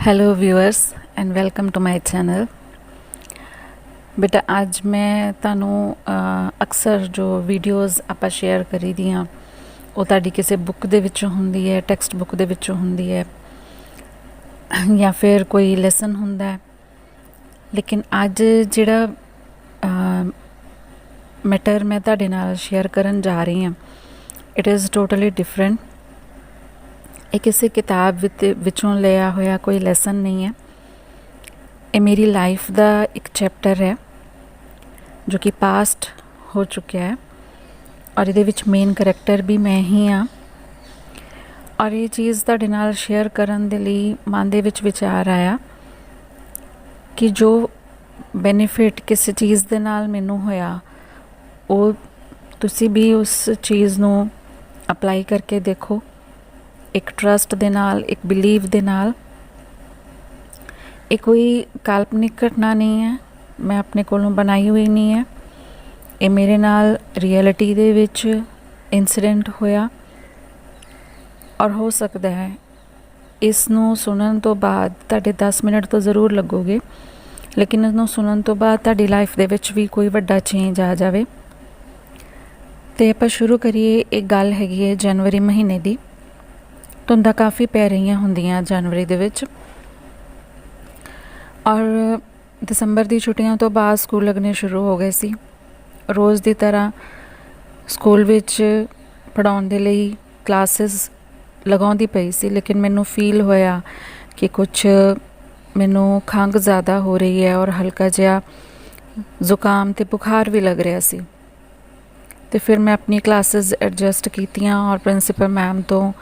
Hello viewers and welcome to my channel. बेटा ਅੱਜ ਮੈਂ ਤੁਹਾਨੂੰ ਅਕਸਰ ਜੋ ਵੀਡੀਓਜ਼ ਆਪਾਂ ਸ਼ੇਅਰ ਕਰੀਦੀਆਂ ਉਹ ਤੁਹਾਡੀ ਕਿਸੇ ਬੁੱਕ ਦੇ ਵਿੱਚੋਂ ਹੁੰਦੀ ਹੈ, ਟੈਕਸਟ ਬੁੱਕ ਦੇ ਵਿੱਚੋਂ ਹੁੰਦੀ ਹੈ ਜਾਂ ਫਿਰ ਕੋਈ ਲੈਸਨ ਹੁੰਦਾ ਹੈ। ਲੇਕਿਨ ਅੱਜ ਜਿਹੜਾ ਮੈਟਰ ਮੈਂ ਤੁਹਾਡੇ ਨਾਲ ਸ਼ੇਅਰ ਕਰਨ ਜਾ ਰਹੀ ਹਾਂ ਇਟ ਇਜ਼ ਟੋਟਲੀ ਡਿਫਰੈਂਟ। ਇਹ ਕਿਸੇ ਕਿਤਾਬ ਵਿੱਚੋਂ ਲਿਆ ਹੋਇਆ ਕੋਈ ਲੈਸਨ ਨਹੀਂ ਹੈ। ਇਹ ਮੇਰੀ ਲਾਈਫ ਦਾ ਇੱਕ ਚੈਪਟਰ ਹੈ ਜੋ ਕਿ ਪਾਸਟ ਹੋ ਚੁੱਕਿਆ ਹੈ ਔਰ ਇਹਦੇ ਵਿੱਚ ਮੇਨ ਕਰੈਕਟਰ ਵੀ ਮੈਂ ਹੀ ਹਾਂ। ਔਰ ਇਹ ਚੀਜ਼ ਤੁਹਾਡੇ ਨਾਲ ਸ਼ੇਅਰ ਕਰਨ ਦੇ ਲਈ ਮਨ ਦੇ ਵਿੱਚ ਵਿਚਾਰ ਆਇਆ ਕਿ ਜੋ ਬੈਨੀਫਿਟ ਕਿਸੇ ਚੀਜ਼ ਦੇ ਨਾਲ ਮੈਨੂੰ ਹੋਇਆ ਉਹ ਤੁਸੀਂ ਵੀ ਉਸ ਚੀਜ਼ ਨੂੰ ਅਪਲਾਈ ਕਰਕੇ ਦੇਖੋ, ਇੱਕ ਟਰਸਟ ਦੇ ਨਾਲ, ਇੱਕ ਬਿਲੀਵ ਦੇ ਨਾਲ। ਇਹ ਕੋਈ ਕਾਲਪਨਿਕ ਘਟਨਾ ਨਹੀਂ ਹੈ, ਮੈਂ ਆਪਣੇ ਕੋਲੋਂ ਬਣਾਈ ਹੋਈ ਨਹੀਂ ਹੈ। ਇਹ ਮੇਰੇ ਨਾਲ ਰਿਐਲਿਟੀ ਦੇ ਵਿੱਚ ਇਨਸੀਡੈਂਟ ਹੋਇਆ ਔਰ ਹੋ ਸਕਦਾ ਹੈ ਇਸ ਨੂੰ ਸੁਣਨ ਤੋਂ ਬਾਅਦ ਤੁਹਾਡੇ 10 ਮਿੰਟ ਤਾਂ ਜ਼ਰੂਰ ਲੱਗੋਗੇ, ਲੇਕਿਨ ਇਸ ਨੂੰ ਸੁਣਨ ਤੋਂ ਬਾਅਦ ਤੁਹਾਡੀ ਲਾਈਫ ਦੇ ਵਿੱਚ ਵੀ ਕੋਈ ਵੱਡਾ ਚੇਂਜ ਆ ਜਾਵੇ। ਅਤੇ ਆਪਾਂ ਸ਼ੁਰੂ ਕਰੀਏ। ਇਹ ਗੱਲ ਹੈਗੀ ਹੈ ਜਨਵਰੀ ਮਹੀਨੇ ਦੀ। ਧੁੰਦਾਂ ਕਾਫੀ ਪੈ ਰਹੀਆਂ ਹੁੰਦੀਆਂ ਜਨਵਰੀ ਦੇ ਵਿੱਚ ਔਰ ਦਸੰਬਰ ਦੀ ਛੁੱਟੀਆਂ ਤੋਂ ਬਾਅਦ ਸਕੂਲ ਲੱਗਣੇ ਸ਼ੁਰੂ ਹੋ ਗਏ ਸੀ। ਰੋਜ਼ ਦੀ ਤਰ੍ਹਾਂ ਸਕੂਲ ਵਿੱਚ ਪੜ੍ਹਾਉਣ ਦੇ ਲਈ ਕਲਾਸਿਸ ਲਗਾਉਂਦੀ ਪਈ ਸੀ, ਲੇਕਿਨ ਮੈਨੂੰ ਫੀਲ ਹੋਇਆ ਕਿ ਕੁਛ ਮੈਨੂੰ ਖੰਘ ਜ਼ਿਆਦਾ ਹੋ ਰਹੀ ਹੈ ਔਰ ਹਲਕਾ ਜਿਹਾ ਜ਼ੁਕਾਮ ਅਤੇ ਬੁਖਾਰ ਵੀ ਲੱਗ ਰਿਹਾ ਸੀ। ਅਤੇ ਫਿਰ ਮੈਂ ਆਪਣੀ ਕਲਾਸਿਸ ਐਡਜਸਟ ਕੀਤੀਆਂ ਔਰ ਪ੍ਰਿੰਸੀਪਲ ਮੈਮ ਤੋਂ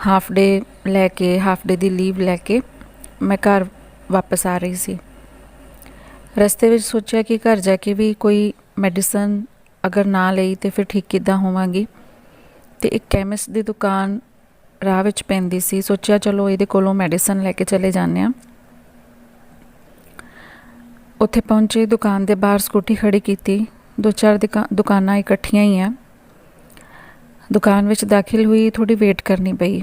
ਹਾਫ ਡੇ ਲੈ ਕੇ, ਹਾਫ ਡੇ ਦੀ ਲੀਵ ਲੈ ਕੇ ਮੈਂ ਘਰ ਵਾਪਸ ਆ ਰਹੀ ਸੀ। ਰਸਤੇ ਵਿੱਚ ਸੋਚਿਆ ਕਿ ਘਰ ਜਾ ਕੇ ਵੀ ਕੋਈ ਮੈਡੀਸਨ ਅਗਰ ਨਾ ਲਈ ਤਾਂ ਫਿਰ ਠੀਕ ਕਿੱਦਾਂ ਹੋਵਾਂਗੀ। ਅਤੇ ਇੱਕ ਕੈਮਿਸਟ ਦੀ ਦੁਕਾਨ ਰਾਹ ਵਿੱਚ ਪੈਂਦੀ ਸੀ। ਸੋਚਿਆ ਚਲੋ ਇਹਦੇ ਕੋਲੋਂ ਮੈਡੀਸਨ ਲੈ ਕੇ ਚਲੇ ਜਾਂਦੇ ਹਾਂ। ਉੱਥੇ ਪਹੁੰਚੇ, ਦੁਕਾਨ ਦੇ ਬਾਹਰ ਸਕੂਟੀ ਖੜ੍ਹੀ ਕੀਤੀ। 2-4 ਦੁਕਾਨਾਂ ਇਕੱਠੀਆਂ ਹੀ ਆ। ਦੁਕਾਨ ਵਿੱਚ ਦਾਖਲ ਹੋਈ, ਥੋੜ੍ਹੀ ਵੇਟ ਕਰਨੀ ਪਈ।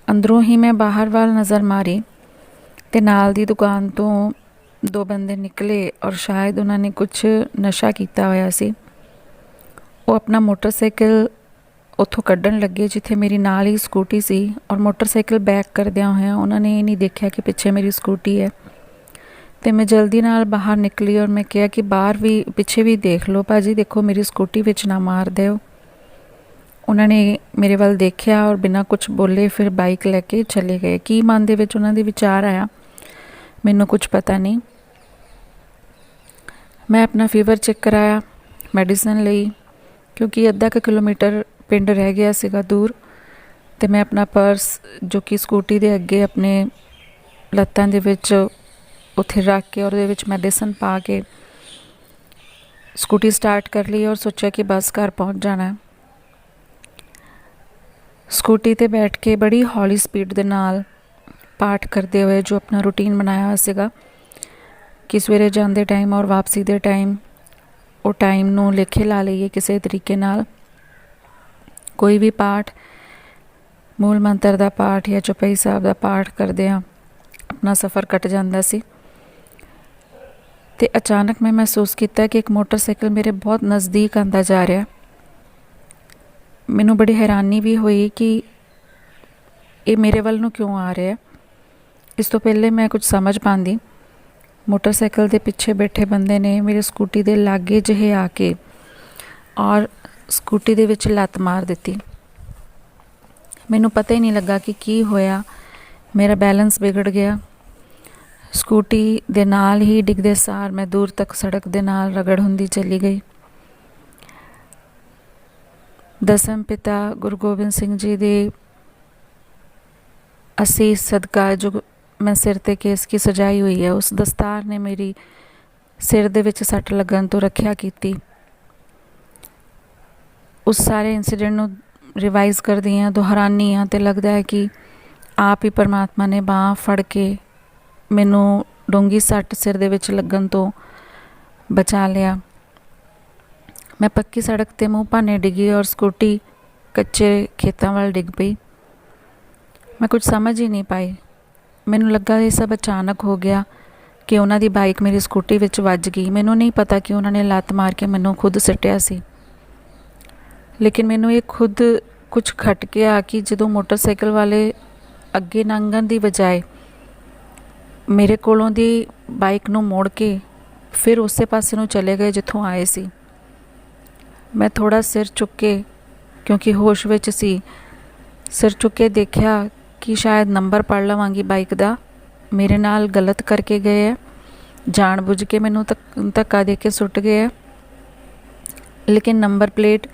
ਅੰਦਰੋਂ ਹੀ ਮੈਂ ਬਾਹਰ ਵੱਲ ਨਜ਼ਰ ਮਾਰੀ ਅਤੇ ਨਾਲ ਦੀ ਦੁਕਾਨ ਤੋਂ 2 ਬੰਦੇ ਨਿਕਲੇ ਔਰ ਸ਼ਾਇਦ ਉਹਨਾਂ ਨੇ ਕੁਛ ਨਸ਼ਾ ਕੀਤਾ ਹੋਇਆ ਸੀ। ਉਹ ਆਪਣਾ ਮੋਟਰਸਾਈਕਲ ਉੱਥੋਂ ਕੱਢਣ ਲੱਗੇ ਜਿੱਥੇ ਮੇਰੀ ਨਾਲ ਹੀ ਸਕੂਟੀ ਸੀ ਔਰ ਮੋਟਰਸਾਈਕਲ ਬੈਕ ਕਰਦਿਆਂ ਹੋਇਆਂ ਉਹਨਾਂ ਨੇ ਇਹ ਨਹੀਂ ਦੇਖਿਆ ਕਿ ਪਿੱਛੇ ਮੇਰੀ ਸਕੂਟੀ ਹੈ। ਅਤੇ ਮੈਂ ਜਲਦੀ ਨਾਲ ਬਾਹਰ ਨਿਕਲੀ ਔਰ ਮੈਂ ਕਿਹਾ ਕਿ ਬਾਹਰ ਵੀ, ਪਿੱਛੇ ਵੀ ਦੇਖ ਲਓ ਭਾਅ ਜੀ, ਦੇਖੋ ਮੇਰੀ ਸਕੂਟੀ ਵਿੱਚ ਨਾ ਮਾਰ ਦਿਓ। ਉਹਨਾਂ ਨੇ ਮੇਰੇ ਵੱਲ ਦੇਖਿਆ ਔਰ ਬਿਨਾਂ ਕੁਛ ਬੋਲੇ ਫਿਰ ਬਾਈਕ ਲੈ ਕੇ ਚਲੇ ਗਏ। ਕੀ ਮਨ ਦੇ ਵਿੱਚ ਉਹਨਾਂ ਦੇ ਵਿਚਾਰ ਆਇਆ ਮੈਨੂੰ ਕੁਛ ਪਤਾ ਨਹੀਂ। ਮੈਂ ਆਪਣਾ ਫੀਵਰ ਚੈੱਕ ਕਰਾਇਆ, ਮੈਡੀਸਨ ਲਈ, ਕਿਉਂਕਿ ਅੱਧਾ ਕੁ ਕਿਲੋਮੀਟਰ ਪਿੰਡ ਰਹਿ ਗਿਆ ਸੀਗਾ ਦੂਰ। ਅਤੇ ਮੈਂ ਆਪਣਾ ਪਰਸ ਜੋ ਕਿ ਸਕੂਟੀ ਦੇ ਅੱਗੇ ਆਪਣੇ ਲੱਤਾਂ ਦੇ ਵਿੱਚ ਉੱਥੇ ਰੱਖ ਕੇ ਔਰ ਉਹਦੇ ਵਿੱਚ ਮੈਡੀਸਨ ਪਾ ਕੇ ਸਕੂਟੀ ਸਟਾਰਟ ਕਰ ਲਈ ਔਰ ਸੋਚਿਆ ਕਿ ਬਸ ਘਰ ਪਹੁੰਚ ਜਾਣਾ। ਸਕੂਟੀ 'ਤੇ ਬੈਠ ਕੇ ਬੜੀ ਹੌਲੀ ਸਪੀਡ ਦੇ ਨਾਲ ਪਾਠ ਕਰਦੇ ਹੋਏ ਜੋ ਆਪਣਾ ਰੂਟੀਨ ਬਣਾਇਆ ਹੋਇਆ ਸੀਗਾ ਕਿ ਸਵੇਰੇ ਜਾਂਦੇ ਟਾਈਮ ਔਰ ਵਾਪਸੀ ਦੇ ਟਾਈਮ ਉਹ ਟਾਈਮ ਨੂੰ ਲੇਖੇ ਲਾ ਲਈਏ ਕਿਸੇ ਤਰੀਕੇ ਨਾਲ। ਕੋਈ ਵੀ ਪਾਠ, ਮੂਲ ਮੰਤਰ ਦਾ ਪਾਠ ਜਾਂ ਚੌਪਈ ਸਾਹਿਬ ਦਾ ਪਾਠ ਕਰਦੇ ਹਾਂ ਆਪਣਾ ਸਫ਼ਰ ਕੱਟ ਜਾਂਦਾ ਸੀ। ਅਤੇ ਅਚਾਨਕ ਮੈਂ ਮਹਿਸੂਸ ਕੀਤਾ ਕਿ ਇੱਕ ਮੋਟਰਸਾਈਕਲ ਮੇਰੇ ਬਹੁਤ ਨਜ਼ਦੀਕ ਆਉਂਦਾ ਜਾ ਰਿਹਾ। ਮੈਨੂੰ ਬੜੀ ਹੈਰਾਨੀ ਵੀ ਹੋਈ ਕਿ ਇਹ ਮੇਰੇ ਵੱਲ ਨੂੰ ਕਿਉਂ ਆ ਰਿਹਾ। ਇਸ ਤੋਂ ਪਹਿਲੇ ਮੈਂ ਕੁਝ ਸਮਝ ਪਾਉਂਦੀ। ਮੋਟਰਸਾਈਕਲ ਦੇ ਪਿੱਛੇ ਬੈਠੇ ਬੰਦੇ ਨੇ ਮੇਰੇ ਸਕੂਟੀ ਦੇ ਲਾਗੇ ਜਿਹੇ ਆ ਕੇ ਔਰ ਸਕੂਟੀ ਦੇ ਵਿੱਚ ਲੱਤ ਮਾਰ ਦਿੱਤੀ। ਮੈਨੂੰ ਪਤਾ ਹੀ ਨਹੀਂ ਲੱਗਾ ਕਿ ਕੀ ਹੋਇਆ। ਮੇਰਾ ਬੈਲੈਂਸ ਵਿਗੜ ਗਿਆ। ਸਕੂਟੀ ਦੇ ਨਾਲ ਹੀ ਡਿੱਗਦੇ ਸਾਰ ਮੈਂ ਦੂਰ ਤੱਕ ਸੜਕ ਦੇ ਨਾਲ ਰਗੜ ਹੁੰਦੀ ਚਲੀ ਗਈ। ਦਸਮ ਪਿਤਾ ਗੁਰੂ ਗੋਬਿੰਦ ਸਿੰਘ ਜੀ ਦੇ ਅਸੀਸ ਸਦਕਾ ਜੋ ਮੈਂ ਸਿਰ 'ਤੇ ਕੇਸ ਕੀ ਸਜਾਈ ਹੋਈ ਹੈ ਉਸ ਦਸਤਾਰ ਨੇ ਮੇਰੀ ਸਿਰ ਦੇ ਵਿੱਚ ਸੱਟ ਲੱਗਣ ਤੋਂ ਰੱਖਿਆ ਕੀਤੀ। ਉਸ ਸਾਰੇ ਇੰਸੀਡੈਂਟ ਨੂੰ ਰਿਵਾਈਜ਼ ਕਰਦੀ ਹਾਂ, ਦੁਹਰਾਉਂਦੀ ਹਾਂ ਅਤੇ ਲੱਗਦਾ ਹੈ ਕਿ ਆਪ ਹੀ ਪਰਮਾਤਮਾ ਨੇ ਬਾਂਹ ਫੜ ਕੇ ਮੈਨੂੰ ਡੂੰਘੀ ਸੱਟ ਸਿਰ ਦੇ ਵਿੱਚ ਲੱਗਣ ਤੋਂ ਬਚਾ ਲਿਆ। ਮੈਂ ਪੱਕੀ ਸੜਕ 'ਤੇ ਮੂੰਹ ਭਾਨੇ ਡਿੱਗੀ ਔਰ ਸਕੂਟੀ ਕੱਚੇ ਖੇਤਾਂ ਵੱਲ ਡਿੱਗ ਪਈ। ਮੈਂ ਕੁਝ ਸਮਝ ਹੀ ਨਹੀਂ ਪਾਈ। ਮੈਨੂੰ ਲੱਗਾ ਇਹ ਸਭ ਅਚਾਨਕ ਹੋ ਗਿਆ ਕਿ ਉਹਨਾਂ ਦੀ ਬਾਈਕ ਮੇਰੀ ਸਕੂਟੀ ਵਿੱਚ ਵੱਜ ਗਈ। ਮੈਨੂੰ ਨਹੀਂ ਪਤਾ ਕਿ ਉਹਨਾਂ ਨੇ ਲੱਤ ਮਾਰ ਕੇ ਮੈਨੂੰ ਖੁਦ ਸਿੱਟਿਆ ਸੀ, ਲੇਕਿਨ ਮੈਨੂੰ ਇਹ ਖੁਦ ਕੁਝ ਖਟ ਗਿਆ ਕਿ ਜਦੋਂ ਮੋਟਰਸਾਈਕਲ ਵਾਲੇ ਅੱਗੇ ਲੰਘਣ ਦੀ ਬਜਾਏ ਮੇਰੇ ਕੋਲੋਂ ਦੀ ਬਾਈਕ ਨੂੰ ਮੋੜ ਕੇ ਫਿਰ ਉਸੇ ਪਾਸੇ ਨੂੰ ਚਲੇ ਗਏ ਜਿੱਥੋਂ ਆਏ ਸੀ। ਮੈਂ ਥੋੜ੍ਹਾ ਸਿਰ ਚੁੱਕ ਕੇ, ਕਿਉਂਕਿ ਹੋਸ਼ ਵਿੱਚ ਸੀ, ਸਿਰ ਚੁੱਕ ਕੇ ਦੇਖਿਆ ਕਿ ਸ਼ਾਇਦ ਨੰਬਰ ਪੜ੍ਹ ਲਵਾਂਗੀ ਬਾਈਕ ਦਾ। ਮੇਰੇ ਨਾਲ ਗਲਤ ਕਰਕੇ ਗਏ ਹੈ, ਜਾਣ ਬੁੱਝ ਕੇ ਮੈਨੂੰ ਧੱਕਾ ਦੇ ਕੇ ਸੁੱਟ ਗਏ ਹੈ, ਲੇਕਿਨ ਨੰਬਰ ਪਲੇਟ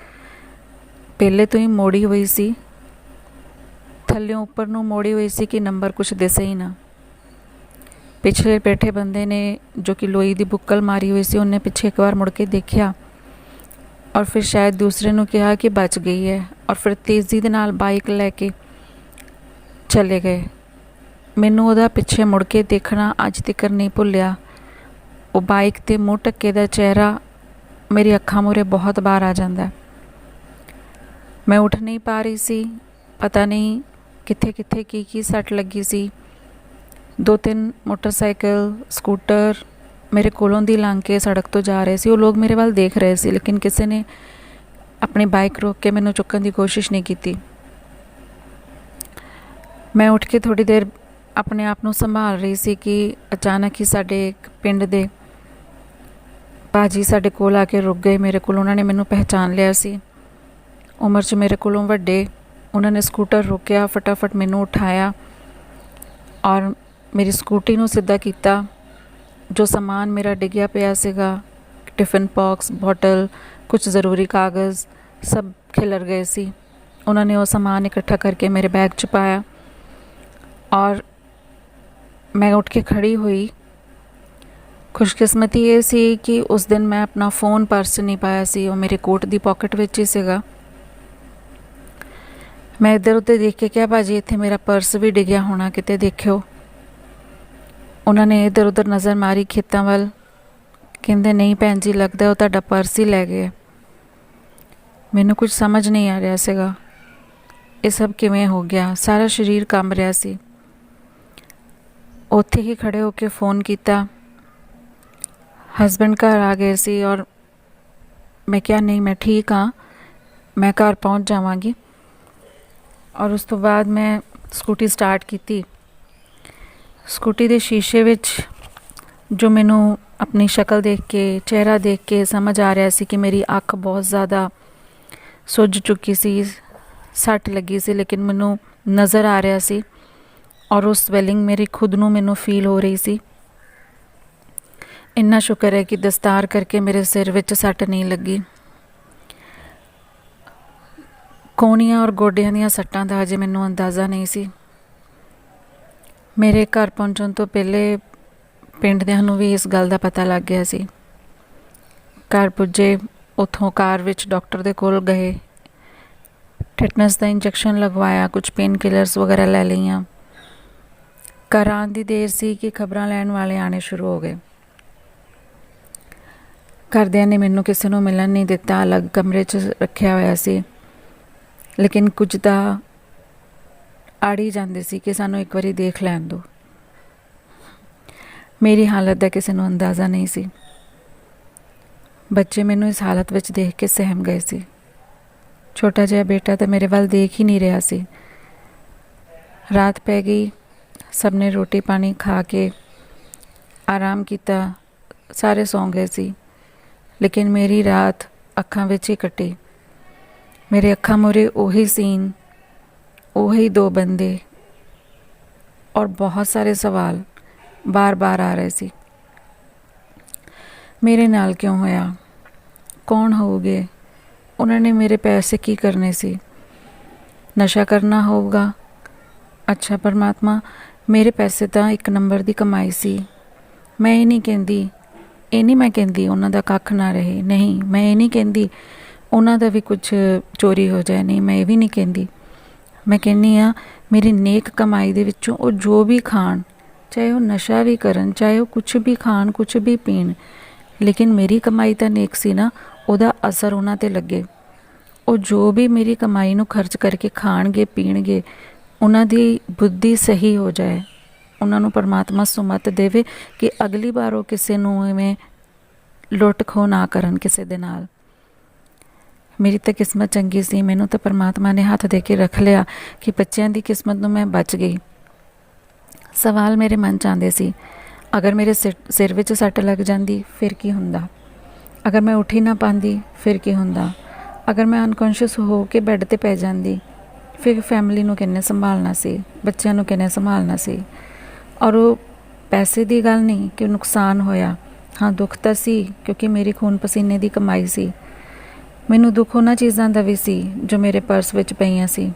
ਪਹਿਲੇ ਤੋਂ ਹੀ ਮੋੜੀ ਹੋਈ ਸੀ, ਥੱਲਿਓਂ ਉੱਪਰ ਨੂੰ ਮੋੜੀ ਹੋਈ ਸੀ ਕਿ ਨੰਬਰ ਕੁਛ ਦਿਸੇ ਹੀ ਨਾ। ਪਿਛਲੇ ਬੈਠੇ ਬੰਦੇ ਨੇ, ਜੋ ਕਿ ਲੋਈ ਦੀ ਬੁੱਕਲ ਮਾਰੀ ਹੋਈ ਸੀ, ਉਹਨੇ ਪਿੱਛੇ ਇੱਕ ਵਾਰ ਮੁੜ ਕੇ ਦੇਖਿਆ ਔਰ ਫਿਰ ਸ਼ਾਇਦ ਦੂਸਰੇ ਨੂੰ ਕਿਹਾ ਕਿ ਬਚ ਗਈ ਹੈ, ਔਰ ਫਿਰ ਤੇਜ਼ੀ ਦੇ ਨਾਲ ਬਾਈਕ ਲੈ ਕੇ ਚਲੇ ਗਏ। ਮੈਨੂੰ ਉਹਦਾ ਪਿੱਛੇ ਮੁੜ ਕੇ ਦੇਖਣਾ ਅੱਜ ਤੱਕ ਨਹੀਂ ਭੁੱਲਿਆ। ਉਹ ਬਾਈਕ 'ਤੇ ਮੂੰਹ ਢੱਕੇ ਦਾ ਚਿਹਰਾ ਮੇਰੀ ਅੱਖਾਂ ਮੂਹਰੇ ਬਹੁਤ ਵਾਰ ਆ ਜਾਂਦਾ। ਮੈਂ ਉੱਠ ਨਹੀਂ ਪਾ ਰਹੀ ਸੀ, ਪਤਾ ਨਹੀਂ ਕਿੱਥੇ ਕਿੱਥੇ ਕੀ ਸੱਟ ਲੱਗੀ ਸੀ। 2-3 ਮੋਟਰਸਾਈਕਲ, ਸਕੂਟਰ ਮੇਰੇ ਕੋਲੋਂ ਦੀ ਲੰਘ ਕੇ ਸੜਕ ਤੋਂ ਜਾ ਰਹੇ ਸੀ। ਉਹ ਲੋਕ ਮੇਰੇ ਵੱਲ ਦੇਖ ਰਹੇ ਸੀ, ਲੇਕਿਨ ਕਿਸੇ ਨੇ ਆਪਣੀ ਬਾਈਕ ਰੋਕ ਕੇ ਮੈਨੂੰ ਚੁੱਕਣ ਦੀ ਕੋਸ਼ਿਸ਼ ਨਹੀਂ ਕੀਤੀ। ਮੈਂ ਉੱਠ ਕੇ ਥੋੜ੍ਹੀ ਦੇਰ ਆਪਣੇ ਆਪ ਨੂੰ ਸੰਭਾਲ ਰਹੀ ਸੀ ਕਿ ਅਚਾਨਕ ਹੀ ਸਾਡੇ ਇੱਕ ਪਿੰਡ ਦੇ ਭਾਜੀ ਸਾਡੇ ਕੋਲ ਆ ਕੇ ਰੁਕ ਗਏ। ਮੇਰੇ ਕੋਲ ਉਹਨਾਂ ਨੇ ਮੈਨੂੰ ਪਹਿਚਾਣ ਲਿਆ ਸੀ, ਉਮਰ 'ਚ ਮੇਰੇ ਕੋਲੋਂ ਵੱਡੇ। ਉਹਨਾਂ ਨੇ ਸਕੂਟਰ ਰੋਕਿਆ, ਫਟਾਫਟ ਮੈਨੂੰ ਉਠਾਇਆ ਔਰ ਮੇਰੀ ਸਕੂਟੀ ਨੂੰ ਸਿੱਧਾ ਕੀਤਾ। ਜੋ ਸਮਾਨ ਮੇਰਾ ਡਿੱਗਿਆ ਪਿਆ ਸੀਗਾ, ਟਿਫਨ ਬਾਕਸ, ਬੋਟਲ, ਕੁਝ ਜ਼ਰੂਰੀ ਕਾਗਜ਼, ਸਭ ਖਿਲਰ ਗਏ ਸੀ। ਉਹਨਾਂ ਨੇ ਉਹ ਸਮਾਨ ਇਕੱਠਾ ਕਰਕੇ ਮੇਰੇ ਬੈਗ 'ਚ ਪਾਇਆ ਔਰ ਮੈਂ ਉੱਠ ਕੇ ਖੜੀ ਹੋਈ। ਖੁਸ਼ਕਿਸਮਤੀ ਇਹ ਸੀ ਕਿ ਉਸ ਦਿਨ ਮੈਂ ਆਪਣਾ ਫ਼ੋਨ ਪਰਸ ਨਹੀਂ ਪਾਇਆ ਸੀ, ਉਹ ਮੇਰੇ ਕੋਟ ਦੀ ਪਾਕਟ ਵਿੱਚ ਹੀ ਸੀਗਾ। ਮੈਂ ਇੱਧਰ ਉੱਧਰ ਦੇਖ ਕੇ ਕਿਹਾ, ਭਾਜੀ ਇੱਥੇ ਮੇਰਾ ਪਰਸ ਵੀ ਡਿੱਗਿਆ ਹੋਣਾ, ਕਿਤੇ ਦੇਖਿਓ। ਉਹਨਾਂ ਨੇ ਇੱਧਰ ਉੱਧਰ ਨਜ਼ਰ ਮਾਰੀ ਖੇਤਾਂ ਵੱਲ, ਕਹਿੰਦੇ ਨਹੀਂ ਭੈਣ ਜੀ, ਲੱਗਦਾ ਉਹ ਤੁਹਾਡਾ ਪਰਸ ਹੀ ਲੈ ਗਏ। ਮੈਨੂੰ ਕੁਝ ਸਮਝ ਨਹੀਂ ਆ ਰਿਹਾ ਸੀਗਾ ਇਹ ਸਭ ਕਿਵੇਂ ਹੋ ਗਿਆ। ਸਾਰਾ ਸਰੀਰ ਕੰਬ ਰਿਹਾ ਸੀ। ਉੱਥੇ ਹੀ ਖੜੇ ਹੋ ਕੇ ਫ਼ੋਨ ਕੀਤਾ। ਹਸਬੈਂਡ ਘਰ ਆ ਗਏ ਸੀ ਔਰ ਮੈਂ ਕਿਹਾ ਨਹੀਂ, ਮੈਂ ਠੀਕ ਹਾਂ, ਮੈਂ ਘਰ ਪਹੁੰਚ ਜਾਵਾਂਗੀ। ਔਰ ਉਸ ਤੋਂ ਬਾਅਦ ਮੈਂ ਸਕੂਟੀ ਸਟਾਰਟ ਕੀਤੀ। ਸਕੂਟੀ ਦੇ ਸ਼ੀਸ਼ੇ ਵਿੱਚ ਜੋ ਮੈਨੂੰ ਆਪਣੀ ਸ਼ਕਲ ਦੇਖ ਕੇ, ਚਿਹਰਾ ਦੇਖ ਕੇ ਸਮਝ ਆ ਰਿਹਾ ਸੀ ਕਿ ਮੇਰੀ ਅੱਖ ਬਹੁਤ ਜ਼ਿਆਦਾ ਸੁੱਜ ਚੁੱਕੀ ਸੀ, ਸੱਟ ਲੱਗੀ ਸੀ, ਲੇਕਿਨ ਮੈਨੂੰ ਨਜ਼ਰ ਆ ਰਿਹਾ ਸੀ ਔਰ ਉਹ ਸਵੈਲਿੰਗ ਮੇਰੀ ਖੁਦ ਨੂੰ ਮੈਨੂੰ ਫੀਲ ਹੋ ਰਹੀ ਸੀ। ਇੰਨਾ ਸ਼ੁਕਰ ਹੈ ਕਿ ਦਸਤਾਰ ਕਰਕੇ ਮੇਰੇ ਸਿਰ ਵਿੱਚ ਸੱਟ ਨਹੀਂ ਲੱਗੀ। ਕੋਹਣੀਆਂ ਔਰ ਗੋਡਿਆਂ ਦੀਆਂ ਸੱਟਾਂ ਦਾ ਅਜੇ ਮੈਨੂੰ ਅੰਦਾਜ਼ਾ ਨਹੀਂ ਸੀ। ਮੇਰੇ ਘਰ ਪਹੁੰਚਣ ਤੋਂ ਪਹਿਲੇ ਪਿੰਡ ਦਿਆਂ ਨੂੰ ਵੀ ਇਸ ਗੱਲ ਦਾ ਪਤਾ ਲੱਗ ਗਿਆ ਸੀ। ਘਰ ਪੁੱਜੇ, ਉੱਥੋਂ ਕਾਰ ਵਿੱਚ ਡਾਕਟਰ ਦੇ ਕੋਲ ਗਏ, ਟੈਟਨਸ ਦਾ ਇੰਜੈਕਸ਼ਨ ਲਗਵਾਇਆ, ਕੁਝ ਪੇਨ ਕਿਲਰਸ ਵਗੈਰਾ ਲੈ ਲਈਆਂ। ਘਰ ਆਉਣ ਦੀ ਦੇਰ ਸੀ ਕਿ ਖਬਰਾਂ ਲੈਣ ਵਾਲੇ ਆਉਣੇ ਸ਼ੁਰੂ ਹੋ ਗਏ। ਘਰਦਿਆਂ ਨੇ ਮੈਨੂੰ ਕਿਸੇ ਨੂੰ ਮਿਲਣ ਨਹੀਂ ਦਿੱਤਾ, ਅਲੱਗ ਕਮਰੇ 'ਚ ਰੱਖਿਆ ਹੋਇਆ ਸੀ, ਲੇਕਿਨ ਕੁਝ ਤਾਂ ਆੜ ਹੀ ਜਾਂਦੇ ਸੀ ਕਿ ਸਾਨੂੰ ਇੱਕ ਵਾਰੀ ਦੇਖ ਲੈਣ ਦਿਓ। ਮੇਰੀ ਹਾਲਤ ਦਾ ਕਿਸੇ ਨੂੰ ਅੰਦਾਜ਼ਾ ਨਹੀਂ ਸੀ। ਬੱਚੇ ਮੈਨੂੰ ਇਸ ਹਾਲਤ ਵਿੱਚ ਦੇਖ ਕੇ ਸਹਿਮ ਗਏ ਸੀ। ਛੋਟਾ ਜਿਹਾ ਬੇਟਾ ਤਾਂ ਮੇਰੇ ਵੱਲ ਦੇਖ ਹੀ ਨਹੀਂ ਰਿਹਾ ਸੀ। ਰਾਤ ਪੈ ਗਈ, ਸਭ ਨੇ ਰੋਟੀ ਪਾਣੀ ਖਾ ਕੇ ਆਰਾਮ ਕੀਤਾ, ਸਾਰੇ ਸੌਂ ਗਏ ਸੀ, ਲੇਕਿਨ ਮੇਰੀ ਰਾਤ ਅੱਖਾਂ ਵਿੱਚ ਹੀ ਕੱਟੀ। ਮੇਰੇ ਅੱਖਾਂ ਮੂਹਰੇ ਉਹੀ ਸੀਨ, ਉਹੀ 2 ਬੰਦੇ ਔਰ ਬਹੁਤ ਸਾਰੇ ਸਵਾਲ ਬਾਰ-ਬਾਰ ਆ ਰਹੇ ਸੀ। ਮੇਰੇ ਨਾਲ ਕਿਉਂ ਹੋਇਆ? ਕੌਣ ਹੋਊਗੇ? ਉਹਨਾਂ ਨੇ ਮੇਰੇ ਪੈਸੇ ਕੀ ਕਰਨੇ ਸੀ? ਨਸ਼ਾ ਕਰਨਾ ਹੋਊਗਾ? ਅੱਛਾ ਪਰਮਾਤਮਾ, ਮੇਰੇ ਪੈਸੇ ਤਾਂ 1 ਨੰਬਰ ਦੀ ਕਮਾਈ ਸੀ। ਮੈਂ ਇਹ ਨਹੀਂ ਕਹਿੰਦੀ ਉਹਨਾਂ ਦਾ ਕੱਖ ਨਾ ਰਹੇ, ਨਹੀਂ, ਮੈਂ ਇਹ ਨਹੀਂ ਕਹਿੰਦੀ ਉਹਨਾਂ ਦਾ ਵੀ ਕੁਝ ਚੋਰੀ ਹੋ ਜਾਏ, ਨਹੀਂ, ਮੈਂ ਇਹ ਵੀ ਨਹੀਂ ਕਹਿੰਦੀ। ਮੈਂ ਕਹਿੰਦੀ ਹਾਂ ਮੇਰੀ ਨੇਕ ਕਮਾਈ ਦੇ ਵਿੱਚੋਂ ਉਹ ਜੋ ਵੀ ਖਾਣ, ਚਾਹੇ ਉਹ ਨਸ਼ਾ ਵੀ ਕਰਨ, ਚਾਹੇ ਉਹ ਕੁਛ ਵੀ ਖਾਣ, ਕੁਛ ਵੀ ਪੀਣ, ਲੇਕਿਨ ਮੇਰੀ ਕਮਾਈ ਤਾਂ ਨੇਕ ਸੀ ਨਾ, ਉਹਦਾ ਅਸਰ ਉਹਨਾਂ 'ਤੇ ਲੱਗੇ। ਉਹ ਜੋ ਵੀ ਮੇਰੀ ਕਮਾਈ ਨੂੰ ਖਰਚ ਕਰਕੇ ਖਾਣਗੇ, ਪੀਣਗੇ, ਉਹਨਾਂ ਦੀ ਬੁੱਧੀ ਸਹੀ ਹੋ ਜਾਏ, ਉਹਨਾਂ ਨੂੰ ਪਰਮਾਤਮਾ ਸੁਮਤ ਦੇਵੇ ਕਿ ਅਗਲੀ ਵਾਰ ਉਹ ਕਿਸੇ ਨੂੰ ਇਵੇਂ ਲੁੱਟ ਖੋਹ ਨਾ ਕਰਨ ਕਿਸੇ ਦੇ ਨਾਲ। ਮੇਰੀ ਤਾਂ ਕਿਸਮਤ ਚੰਗੀ ਸੀ, ਮੈਨੂੰ ਤਾਂ ਪਰਮਾਤਮਾ ਨੇ ਹੱਥ ਦੇ ਕੇ ਰੱਖ ਲਿਆ ਕਿ ਬੱਚਿਆਂ ਦੀ ਕਿਸਮਤ ਨੂੰ ਮੈਂ ਬਚ ਗਈ। ਸਵਾਲ ਮੇਰੇ ਮਨ 'ਚ ਆਉਂਦੇ ਸੀ, ਅਗਰ ਮੇਰੇ ਸਿਰ ਵਿੱਚ ਸੱਟ ਲੱਗ ਜਾਂਦੀ ਫਿਰ ਕੀ ਹੁੰਦਾ? ਅਗਰ ਮੈਂ ਉੱਠ ਹੀ ਨਾ ਪਾਉਂਦੀ ਫਿਰ ਕੀ ਹੁੰਦਾ? ਅਗਰ ਮੈਂ ਅਨਕੌਂਸ਼ੀਅਸ ਹੋ ਕੇ ਬੈੱਡ 'ਤੇ ਪੈ ਜਾਂਦੀ ਫਿਰ ਫੈਮਿਲੀ ਨੂੰ ਕਿਹਨੇ ਸੰਭਾਲਣਾ ਸੀ, ਬੱਚਿਆਂ ਨੂੰ ਕਿਹਨੇ ਸੰਭਾਲਣਾ ਸੀ? ਔਰ ਉਹ ਪੈਸੇ ਦੀ ਗੱਲ ਨਹੀਂ ਕਿ ਨੁਕਸਾਨ ਹੋਇਆ, ਹਾਂ ਦੁੱਖ ਤਾਂ ਸੀ ਕਿਉਂਕਿ ਮੇਰੀ ਖੂਨ ਪਸੀਨੇ ਦੀ ਕਮਾਈ ਸੀ। ਮੈਨੂੰ ਦੁੱਖ ਉਹਨਾਂ ਚੀਜ਼ਾਂ ਦਾ ਵੀ ਸੀ ਜੋ ਮੇਰੇ ਪਰਸ ਵਿੱਚ ਪਈਆਂ ਸੀ,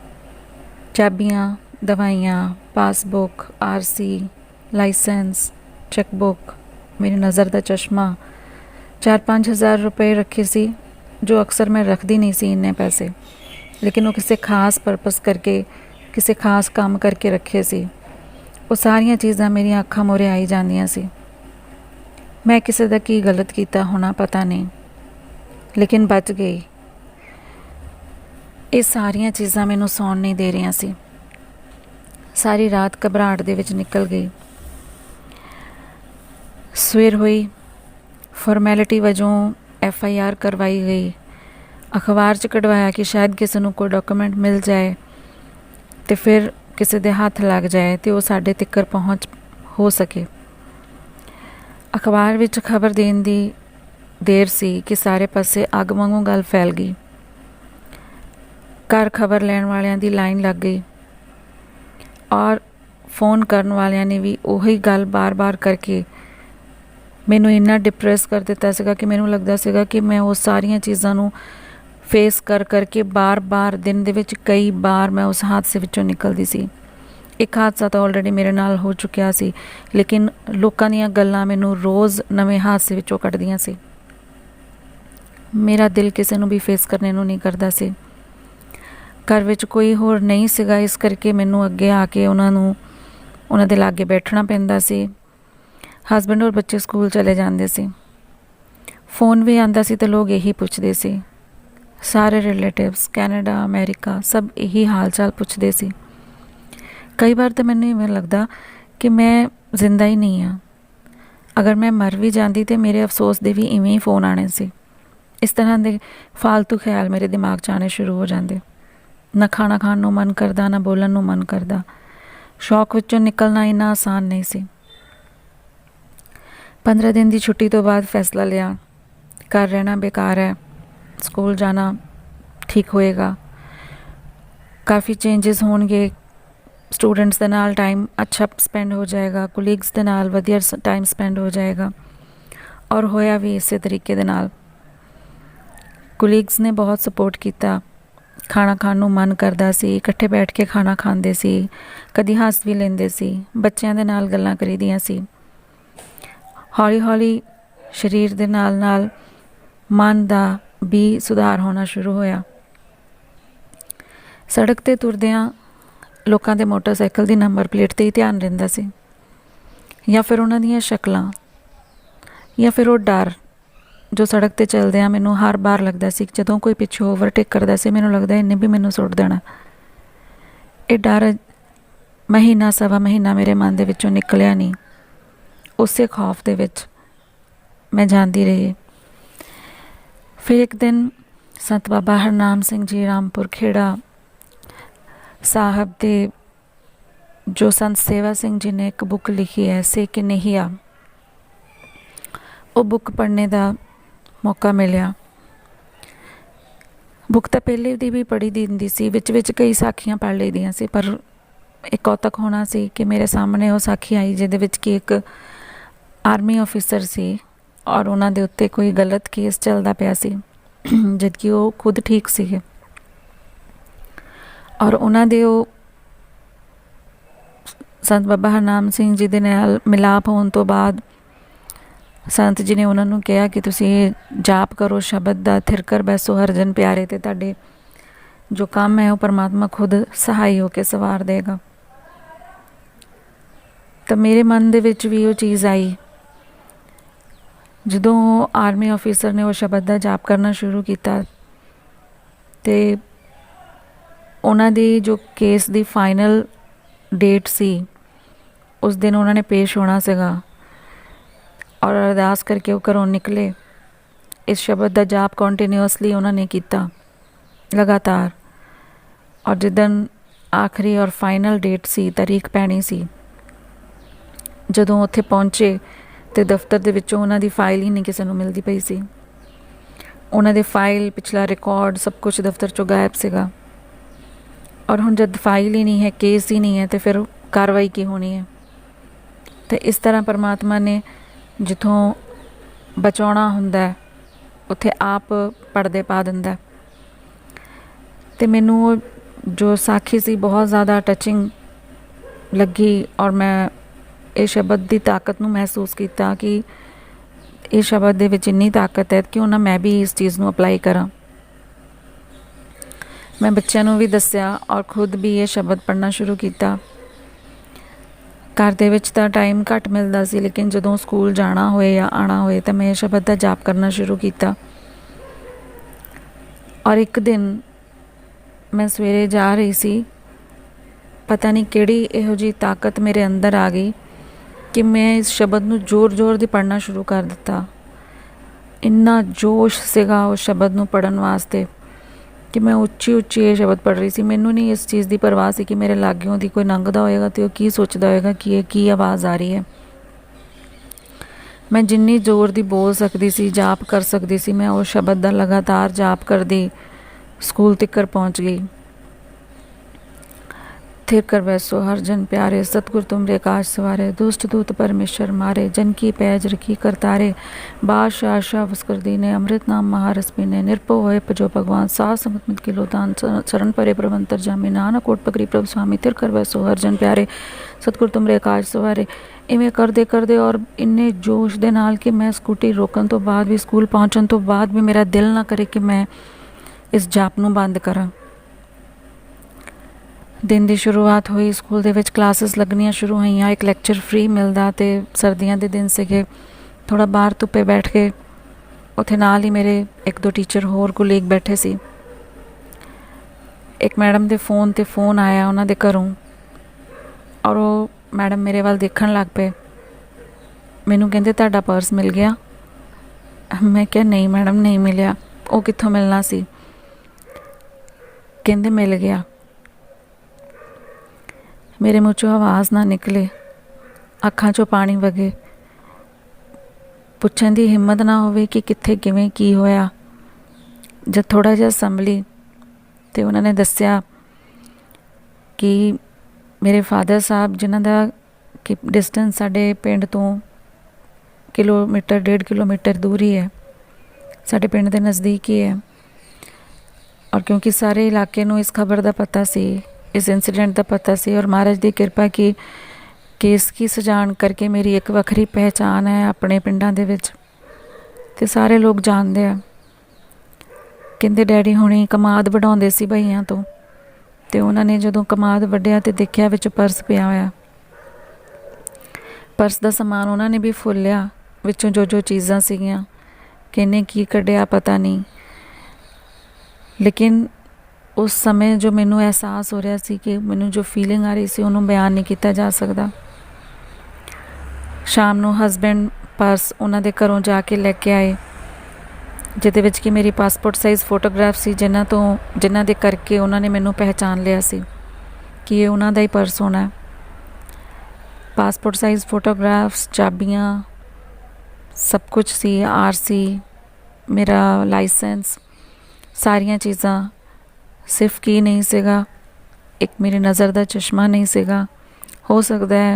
ਚਾਬੀਆਂ, ਦਵਾਈਆਂ, ਪਾਸਬੁੱਕ, RC, ਲਾਇਸੈਂਸ, ਚੈੱਕਬੁੱਕ, ਮੇਰੀ ਨਜ਼ਰ ਦਾ ਚਸ਼ਮਾ, 4-5 ਹਜ਼ਾਰ ਰੁਪਏ ਰੱਖੇ ਸੀ ਜੋ ਅਕਸਰ ਮੈਂ ਰੱਖਦੀ ਨਹੀਂ ਸੀ ਇੰਨੇ ਪੈਸੇ, ਲੇਕਿਨ ਉਹ ਕਿਸੇ ਖਾਸ ਪਰਪਸ ਕਰਕੇ, ਕਿਸੇ ਖਾਸ ਕੰਮ ਕਰਕੇ ਰੱਖੇ ਸੀ। ਉਹ ਸਾਰੀਆਂ ਚੀਜ਼ਾਂ ਮੇਰੀਆਂ ਅੱਖਾਂ ਮੂਹਰੇ ਆਈ ਜਾਂਦੀਆਂ ਸੀ। ਮੈਂ ਕਿਸੇ ਦਾ ਕੀ ਗਲਤ ਕੀਤਾ ਹੋਣਾ ਪਤਾ ਨਹੀਂ, ਲੇਕਿਨ ਬਚ ਗਈ। ਇਹ ਸਾਰੀਆਂ ਚੀਜ਼ਾਂ ਮੈਨੂੰ ਸੌਣ ਨਹੀਂ ਦੇ ਰਹੀਆਂ ਸੀ। ਸਾਰੀ ਰਾਤ ਘਬਰਾਹਟ ਦੇ ਵਿੱਚ ਨਿਕਲ ਗਈ। ਸਵੇਰ ਹੋਈ, ਫਾਰਮੈਲਿਟੀ ਵਜੋਂ FIR ਕਰਵਾਈ ਗਈ। ਅਖਬਾਰ 'ਚ ਕਢਵਾਇਆ ਕਿ ਸ਼ਾਇਦ ਕਿਸੇ ਨੂੰ ਕੋਈ ਡਾਕੂਮੈਂਟ ਮਿਲ ਜਾਏ ਅਤੇ ਫਿਰ ਕਿਸੇ ਦੇ ਹੱਥ ਲੱਗ ਜਾਏ ਅਤੇ ਉਹ ਸਾਡੇ ਤੱਕ ਪਹੁੰਚ ਹੋ ਸਕੇ। ਅਖਬਾਰ ਵਿੱਚ ਖਬਰ ਦੇਣ ਦੀ ਦੇਰ ਸੀ ਕਿ ਸਾਰੇ ਪਾਸੇ ਅੱਗ ਵਾਂਗੂ ਗੱਲ ਫੈਲ ਗਈ। ਘਰ ਖਬਰ ਲੈਣ ਵਾਲਿਆਂ ਦੀ ਲਾਈਨ ਲੱਗ ਗਈ ਔਰ ਫੋਨ ਕਰਨ ਵਾਲਿਆਂ ਨੇ ਵੀ ਉਹੀ ਗੱਲ ਬਾਰ-ਬਾਰ ਕਰਕੇ ਮੈਨੂੰ ਇੰਨਾ ਡਿਪਰੈਸ ਕਰ ਦਿੱਤਾ ਸੀਗਾ ਕਿ ਮੈਨੂੰ ਲੱਗਦਾ ਸੀਗਾ ਕਿ ਮੈਂ ਉਹ ਸਾਰੀਆਂ ਚੀਜ਼ਾਂ ਨੂੰ ਫੇਸ ਕਰਕੇ ਬਾਰ-ਬਾਰ ਦਿਨ ਦੇ ਵਿੱਚ ਕਈ ਵਾਰ ਮੈਂ ਉਸ ਹਾਦਸੇ ਵਿੱਚੋਂ ਨਿਕਲਦੀ ਸੀ। ਇੱਕ ਹਾਦਸਾ ਤਾਂ ਆਲਰੇਡੀ ਮੇਰੇ ਨਾਲ ਹੋ ਚੁੱਕਿਆ ਸੀ, ਲੇਕਿਨ ਲੋਕਾਂ ਦੀਆਂ ਗੱਲਾਂ ਮੈਨੂੰ ਰੋਜ਼ ਨਵੇਂ ਹਾਦਸੇ ਵਿੱਚੋਂ ਕੱਢਦੀਆਂ ਸੀ। ਮੇਰਾ ਦਿਲ ਕਿਸੇ ਨੂੰ ਵੀ ਫੇਸ ਕਰਨੇ ਨੂੰ ਨਹੀਂ ਕਰਦਾ ਸੀ। ਘਰ ਵਿੱਚ ਕੋਈ ਹੋਰ ਨਹੀਂ ਸੀਗਾ, ਇਸ ਕਰਕੇ ਮੈਨੂੰ ਅੱਗੇ ਆ ਕੇ ਉਹਨਾਂ ਦੇ ਲਾਗੇ ਬੈਠਣਾ ਪੈਂਦਾ ਸੀ। ਹਸਬੈਂਡ ਔਰ ਬੱਚੇ ਸਕੂਲ ਚਲੇ ਜਾਂਦੇ ਸੀ। ਫੋਨ ਵੀ ਆਉਂਦਾ ਸੀ ਤਾਂ ਲੋਕ ਇਹੀ ਪੁੱਛਦੇ ਸੀ, ਸਾਰੇ ਰਿਲੇਟਿਵਸ ਕੈਨੇਡਾ, ਅਮਰੀਕਾ ਸਭ ਇਹੀ ਹਾਲ ਚਾਲ ਪੁੱਛਦੇ ਸੀ। ਕਈ ਵਾਰ ਤਾਂ ਮੈਨੂੰ ਇਵੇਂ ਲੱਗਦਾ ਕਿ ਮੈਂ ਜ਼ਿੰਦਾ ਹੀ ਨਹੀਂ ਹਾਂ। ਅਗਰ ਮੈਂ ਮਰ ਵੀ ਜਾਂਦੀ ਤਾਂ ਮੇਰੇ ਅਫਸੋਸ ਦੇ ਵੀ ਇਵੇਂ ਹੀ ਫੋਨ ਆਉਣੇ ਸੀ। ਇਸ ਤਰ੍ਹਾਂ ਦੇ ਫਾਲਤੂ ਖਿਆਲ ਮੇਰੇ ਦਿਮਾਗ 'ਚ ਆਉਣੇ ਸ਼ੁਰੂ ਹੋ ਜਾਂਦੇ। ਨਾ ਖਾਣਾ ਖਾਣ ਨੂੰ ਮਨ ਕਰਦਾ, ਨਾ ਬੋਲਣ ਨੂੰ ਮਨ ਕਰਦਾ। ਸ਼ੌਕ ਵਿੱਚੋਂ ਨਿਕਲਣਾ ਇੰਨਾ ਆਸਾਨ ਨਹੀਂ ਸੀ। 15 ਦਿਨ ਦੀ ਛੁੱਟੀ ਤੋਂ ਬਾਅਦ ਫੈਸਲਾ ਲਿਆ, ਘਰ ਰਹਿਣਾ ਬੇਕਾਰ ਹੈ, ਸਕੂਲ ਜਾਣਾ ਠੀਕ ਹੋਏਗਾ। ਕਾਫੀ ਚੇਂਜਸ ਹੋਣਗੇ, ਸਟੂਡੈਂਟਸ ਦੇ ਨਾਲ ਟਾਈਮ ਅੱਛਾ ਸਪੈਂਡ ਹੋ ਜਾਏਗਾ, ਕੋਲੀਗਸ ਦੇ ਨਾਲ ਵਧੀਆ ਟਾਈਮ ਸਪੈਂਡ ਹੋ ਜਾਏਗਾ। ਔਰ ਹੋਇਆ ਵੀ ਇਸੇ ਤਰੀਕੇ ਦੇ ਨਾਲ। ਕੋਲੀਗਸ ਨੇ ਬਹੁਤ ਸਪੋਰਟ ਕੀਤਾ। ਖਾਣਾ ਖਾਣ ਨੂੰ ਮਨ ਕਰਦਾ ਸੀ, ਇਕੱਠੇ ਬੈਠ ਕੇ ਖਾਣਾ ਖਾਂਦੇ ਸੀ, ਕਦੀ ਹੱਸ ਵੀ ਲੈਂਦੇ ਸੀ, ਬੱਚਿਆਂ ਦੇ ਨਾਲ ਗੱਲਾਂ ਕਰੀਦੀਆਂ ਸੀ। ਹੌਲੀ ਹੌਲੀ ਸਰੀਰ ਦੇ ਨਾਲ ਨਾਲ ਮਨ ਦਾ ਵੀ ਸੁਧਾਰ ਹੋਣਾ ਸ਼ੁਰੂ ਹੋਇਆ। ਸੜਕ 'ਤੇ ਤੁਰਦਿਆਂ ਲੋਕਾਂ ਦੇ ਮੋਟਰਸਾਈਕਲ ਦੀ ਨੰਬਰ ਪਲੇਟ 'ਤੇ ਹੀ ਧਿਆਨ ਰਹਿੰਦਾ ਸੀ, ਜਾਂ ਫਿਰ ਉਹਨਾਂ ਦੀਆਂ ਸ਼ਕਲਾਂ, ਜਾਂ ਫਿਰ ਉਹ ਡਰ ਜੋ ਸੜਕ 'ਤੇ ਚੱਲਦਿਆਂ ਮੈਨੂੰ ਹਰ ਵਾਰ ਲੱਗਦਾ ਸੀ ਕਿ ਜਦੋਂ ਕੋਈ ਪਿੱਛੋਂ ਓਵਰਟੇਕ ਕਰਦਾ ਸੀ ਮੈਨੂੰ ਲੱਗਦਾ ਇਹਨੇ ਵੀ ਮੈਨੂੰ ਸੁੱਟ ਦੇਣਾ। ਇਹ ਡਰ ਮਹੀਨਾ ਸਵਾ ਮਹੀਨਾ ਮੇਰੇ ਮਨ ਦੇ ਵਿੱਚੋਂ ਨਿਕਲਿਆ ਨਹੀਂ। ਉਸੇ ਖੌਫ ਦੇ ਵਿੱਚ ਮੈਂ ਜਾਂਦੀ ਰਹੀ। ਫਿਰ ਇੱਕ ਦਿਨ ਸੰਤ ਬਾਬਾ ਹਰਨਾਮ ਸਿੰਘ ਜੀ ਰਾਮਪੁਰ ਖੇੜਾ ਸਾਹਿਬ ਦੇ ਜੋ ਸੰਤ ਸੇਵਾ ਸਿੰਘ ਜੀ ਨੇ ਇੱਕ ਬੁੱਕ ਲਿਖੀ ਹੈ, ਸੇ ਕਿ ਨਹੀਂ ਆ, ਉਹ ਬੁੱਕ ਪੜ੍ਹਨੇ ਦਾ ਮੌਕਾ ਮਿਲਿਆ। ਬੁੱਕ ਤਾਂ ਪਹਿਲੇ ਦੀ ਵੀ ਪੜ੍ਹੀ ਦੀ ਹੁੰਦੀ ਸੀ, ਵਿੱਚ ਕਈ ਸਾਖੀਆਂ ਪੜ੍ਹ ਲਈ ਦੀਆਂ ਸੀ, ਪਰ ਇੱਕ ਕੌਤਕ ਹੋਣਾ ਸੀ ਕਿ ਮੇਰੇ ਸਾਹਮਣੇ ਉਹ ਸਾਖੀ ਆਈ ਜਿਹਦੇ ਵਿੱਚ ਕਿ ਇੱਕ ਆਰਮੀ ਆਫਿਸਰ ਸੀ ਔਰ ਉਹਨਾਂ ਦੇ ਉੱਤੇ ਕੋਈ ਗਲਤ ਕੇਸ ਚੱਲਦਾ ਪਿਆ ਸੀ, ਜਦਕਿ ਉਹ ਖੁਦ ਠੀਕ ਸੀਗੇ। ਔਰ ਉਹਨਾਂ ਦੇ ਉਹ ਸੰਤ ਬਾਬਾ ਹਰਨਾਮ ਸਿੰਘ ਜੀ ਦੇ ਨਾਲ ਮਿਲਾਪ ਹੋਣ ਤੋਂ ਬਾਅਦ ਸੰਤ ਜੀ ਨੇ ਉਹਨਾਂ ਨੂੰ ਕਿਹਾ ਕਿ ਤੁਸੀਂ ਜਾਪ ਕਰੋ ਸ਼ਬਦ ਦਾ, ਥਿਰਕਰ ਬੈਸੋ ਹਰਜਨ ਪਿਆਰੇ, ਅਤੇ ਤੁਹਾਡੇ ਜੋ ਕੰਮ ਹੈ ਉਹ ਪਰਮਾਤਮਾ ਖੁਦ ਸਹਾਈ ਹੋ ਕੇ ਸਵਾਰ ਦੇਗਾ। ਤਾਂ ਮੇਰੇ ਮਨ ਦੇ ਵਿੱਚ ਵੀ ਉਹ ਚੀਜ਼ ਆਈ। ਜਦੋਂ ਆਰਮੀ ਆਫਿਸਰ ਨੇ ਉਹ ਸ਼ਬਦ ਦਾ ਜਾਪ ਕਰਨਾ ਸ਼ੁਰੂ ਕੀਤਾ ਅਤੇ ਉਹਨਾਂ ਦੀ ਜੋ ਕੇਸ ਦੀ ਫਾਈਨਲ ਡੇਟ ਸੀ ਉਸ ਦਿਨ ਉਹਨਾਂ ਨੇ ਪੇਸ਼ ਹੋਣਾ ਸੀਗਾ ਔਰ ਅਰਦਾਸ ਕਰਕੇ ਉਹ ਘਰੋਂ ਨਿਕਲੇ। ਇਸ ਸ਼ਬਦ ਦਾ ਜਾਪ ਕੰਟੀਨਿਊਸਲੀ ਉਹਨਾਂ ਨੇ ਕੀਤਾ ਲਗਾਤਾਰ। ਔਰ ਜਿੱਦਣ ਆਖਰੀ ਔਰ ਫਾਈਨਲ ਡੇਟ ਸੀ, ਤਾਰੀਖ ਪੈਣੀ ਸੀ, ਜਦੋਂ ਉੱਥੇ ਪਹੁੰਚੇ ਤੇ ਦਫ਼ਤਰ ਦੇ ਵਿੱਚੋਂ ਉਹਨਾਂ ਦੀ ਫਾਈਲ ਹੀ ਨਹੀਂ ਕਿਸੇ ਨੂੰ ਮਿਲਦੀ ਪਈ ਸੀ। ਉਹਨਾਂ ਦੇ ਫਾਈਲ, ਪਿਛਲਾ ਰਿਕਾਰਡ, ਸਭ ਕੁਝ ਦਫ਼ਤਰ 'ਚੋਂ ਗਾਇਬ ਸੀਗਾ। ਔਰ ਹੁਣ ਜਦ ਫਾਈਲ ਹੀ ਨਹੀਂ ਹੈ, ਕੇਸ ਹੀ ਨਹੀਂ ਹੈ, ਤੇ ਫਿਰ ਕਾਰਵਾਈ ਕੀ ਹੋਣੀ ਹੈ। ਤੇ ਇਸ ਤਰ੍ਹਾਂ ਪਰਮਾਤਮਾ ਨੇ ਜਿੱਥੋਂ ਬਚਾਉਣਾ ਹੁੰਦਾ ਉੱਥੇ ਆਪ ਪਰਦੇ ਪਾ ਦਿੰਦਾ। ਤੇ ਮੈਨੂੰ ਉਹ ਜੋ ਸਾਖੀ ਸੀ ਬਹੁਤ ਜ਼ਿਆਦਾ ਟੱਚਿੰਗ ਲੱਗੀ ਔਰ ਮੈਂ ਇਹ ਸ਼ਬਦ ਦੀ ਤਾਕਤ ਨੂੰ ਮਹਿਸੂਸ ਕੀਤਾ ਕਿ ਇਹ ਸ਼ਬਦ ਦੇ ਵਿੱਚ ਇੰਨੀ ਤਾਕਤ ਹੈ, ਕਿਉਂ ਨਾ ਮੈਂ ਵੀ ਇਸ ਚੀਜ਼ ਨੂੰ ਅਪਲਾਈ ਕਰਾਂ। ਮੈਂ ਬੱਚਿਆਂ ਨੂੰ ਵੀ ਦੱਸਿਆ ਔਰ ਖੁਦ ਵੀ ਇਹ ਸ਼ਬਦ ਪੜ੍ਹਨਾ ਸ਼ੁਰੂ ਕੀਤਾ। ਘਰ ਦੇ ਵਿੱਚ ਤਾਂ ਟਾਈਮ ਘੱਟ ਮਿਲਦਾ ਸੀ, ਲੇਕਿਨ ਜਦੋਂ ਸਕੂਲ ਜਾਣਾ ਹੋਏ ਜਾਂ ਆਉਣਾ ਹੋਏ ਤਾਂ ਮੈਂ ਇਹ ਸ਼ਬਦ ਦਾ ਜਾਪ ਕਰਨਾ ਸ਼ੁਰੂ ਕੀਤਾ। ਔਰ ਇੱਕ ਦਿਨ ਮੈਂ ਸਵੇਰੇ ਜਾ ਰਹੀ ਸੀ, ਪਤਾ ਨਹੀਂ ਕਿਹੜੀ ਇਹੋ ਜਿਹੀ ਤਾਕਤ ਮੇਰੇ ਅੰਦਰ ਆ ਗਈ ਕਿ ਮੈਂ ਇਸ ਸ਼ਬਦ ਨੂੰ ਜ਼ੋਰ-ਜ਼ੋਰ ਦੀ ਪੜ੍ਹਨਾ ਸ਼ੁਰੂ ਕਰ ਦਿੱਤਾ। ਇੰਨਾ ਜੋਸ਼ ਸੀਗਾ ਉਸ ਸ਼ਬਦ ਨੂੰ ਪੜ੍ਹਨ ਵਾਸਤੇ ਕਿ ਮੈਂ ਉੱਚੀ ਇਹ ਸ਼ਬਦ ਪੜ੍ਹ ਰਹੀ ਸੀ। ਮੈਨੂੰ ਨਹੀਂ ਇਸ ਚੀਜ਼ ਦੀ ਪਰਵਾਹ ਸੀ ਕਿ ਮੇਰੇ ਲਾਗਿਓਂ ਦੀ ਕੋਈ ਲੰਘਦਾ ਹੋਏਗਾ ਅਤੇ ਉਹ ਕੀ ਸੋਚਦਾ ਹੋਏਗਾ ਕਿ ਇਹ ਕੀ ਆਵਾਜ਼ ਆ ਰਹੀ ਹੈ। ਮੈਂ ਜਿੰਨੀ ਜ਼ੋਰ ਦੀ ਬੋਲ ਸਕਦੀ ਸੀ, ਜਾਪ ਕਰ ਸਕਦੀ ਸੀ, ਮੈਂ ਉਸ ਸ਼ਬਦ ਦਾ ਲਗਾਤਾਰ ਜਾਪ ਕਰਦੀ ਸਕੂਲ ਤੱਕ ਪਹੁੰਚ ਗਈ। थिर कर वैसो हर जन प्यारे, सतगुर तुमरे काज सवारे, दुष्ट दूत परमेश्वर मारे, जन की पैज रखी कर तारे, बादशाह आशा वस्कर दीने, अमृत नाम महारस पीने, निरपो होए पजो भगवान, सास समत मित किलो दान, शरण परे प्रवंतर जामे, नानक कोट पकड़ी प्रभु स्वामी, थिर कर वैसो हर जन प्यारे, सतगुर तुमरे काज सवारे। इवें करदे और इन्ने जोश दे नाल कि मैं स्कूटी रोकन तो बाद भी, स्कूल पहुँचन तो बाद भी मेरा दिल ना करे कि मैं इस जाप नूं बंद करा। दिन की शुरुआत हुई, स्कूल दे विच क्लासिस लगनियां शुरू होईयां, एक लैक्चर फ्री मिलदा ते सर्दियां दे दिन सीगे, थोड़ा बाहर धुप्पे बैठ के उत्थे नाल ही मेरे एक दो टीचर होर कोलीग बैठे सी। एक मैडम दे फोन आया उन्हां दे घरों और वो मैडम मेरे वाल देखण लग पे। मैनूं कहंदे तुहाडा पर्स मिल गया? मैं कहा नहीं मैडम नहीं मिलिया। वो कित्थों मिलना सी? कहंदे मिल गया। मेरे मुँह चों आवाज़ ना निकले, अखां चों पानी वगे, पुछण दी हिम्मत ना होवे कि कित्थे किवें की होया। जब थोड़ा जिहा संभली ते उन्होंने दस्सिया कि मेरे फादर साहब जिन्हां दा कि डिस्टेंस साडे पिंड तो 1.5 किलोमीटर दूर ही है, साडे पिंड दे नज़दीक ही है। और क्योंकि सारे इलाके नूं इस खबर दा पता सी, इस इंसीडेंट का पता सी, और महाराज की कृपा की केस की सजान करके मेरी एक वखरी पहचान है अपने पिंडां दे विच, ते सारे लोग जानते हैं। कहते डैडी हुणी कमाद वढाउंदे सी भाईयां तो, ते उन्होंने जदों कमाद वढिया ते देखिया विच पर्स पिया होया। पर्स का समान उन्होंने भी फुल लिया, विचों जो चीज़ां सीगियां, किहने की कढ़िया पता नहीं, लेकिन उस समय जो मैनू एहसास हो रहा सी कि मैनू जो फीलिंग आ रही सी उन्होंने बयान नहीं किया जा सकता। शाम नू हसबैंड पर्स उन्होंने घरों जाके लैके आए, जिहदे विच कि मेरी पासपोर्ट साइज़ फोटोग्राफ सी, जिन्हां दे करके उन्होंने मैनू पहचान लिया सी कि ये उन्हां दा ही पर्स होना है। पासपोर्ट साइज़ फोटोग्राफ्स, चाबियाँ, सब कुछ सी, RC, मेरा लाइसेंस, सारियां चीज़ां। सिर्फ की नहीं सीगा, एक मेरी नज़र का चश्मा नहीं सीगा। हो सकता है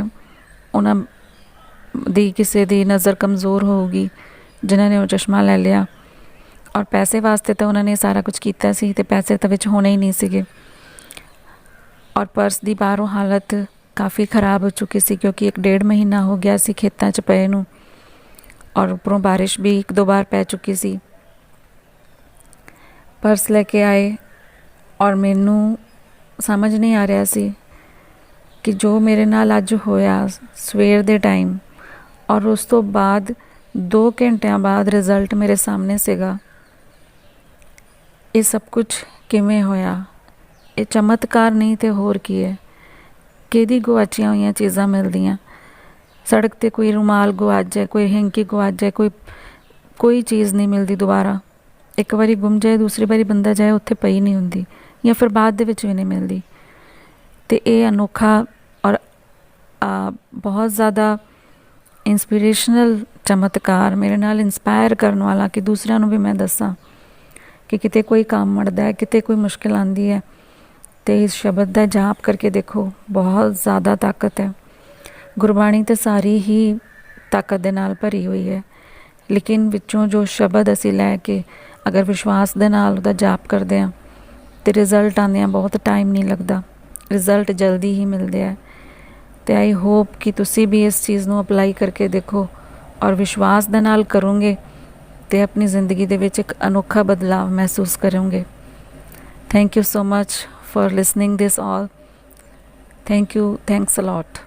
उन्होंने दी किसी दी नज़र कमज़ोर होगी जिन्होंने वो चश्मा ले लिया। और पैसे वास्ते तो उन्होंने सारा कुछ किया सी, ते पैसे तो विच होने ही नहीं सीगे। और पर्स की बाहरों हालत काफ़ी ख़राब हो चुकी सी, क्योंकि 1.5 महीना हो गया सी खेतों च पए नूं, और उपरों बारिश भी 1-2 बार पै चुकी सी। पर्स लेके आए और मैनू समझ नहीं आ रहा सी कि जो मेरे नाल अज होया सवेर दे टाइम और उस तो बाद 2 घंटियां बाद रिजल्ट मेरे सामने सीगा, ये सब कुछ किवें होया? ये चमत्कार नहीं तो होर की है? किहदी गुआचियां हुई चीज़ां मिलदियां? सड़क ते कोई रुमाल गवाच जाए, कोई हैंकी गवाच जाए, कोई चीज़ नहीं मिलती दोबारा। एक बारी गुम जाए, दूसरी बारी बंदा जाए उत्थे पई नहीं हुंदी, या फिर बाद दे विच भी नहीं मिलती। तो ये अनोखा और बहुत ज़्यादा इंस्पिरेशनल चमत्कार, मेरे नाल इंस्पायर करने वाला कि दूसरों को भी मैं दसा कि किते कोई काम मरदा है, किते कोई मुश्किल आती है, तो इस शब्द का जाप करके देखो, बहुत ज़्यादा ताकत है। गुरबाणी तो सारी ही ताकत दे नाल भरी हुई है, लेकिन विचों जो शब्द असी लैके अगर विश्वास दे नाल उहदा जाप करते हैं तो रिजल्ट आने बहुत टाइम नहीं लगता, रिजल्ट जल्दी ही मिलते हैं। तो आई होप कि तुसी भी इस चीज़ को अपलाई करके देखो और विश्वास दे नाल करोगे तो अपनी ज़िंदगी दे विच एक अनोखा बदलाव महसूस करोगे। Thank you so much for listening this all. Thank you, thanks a lot.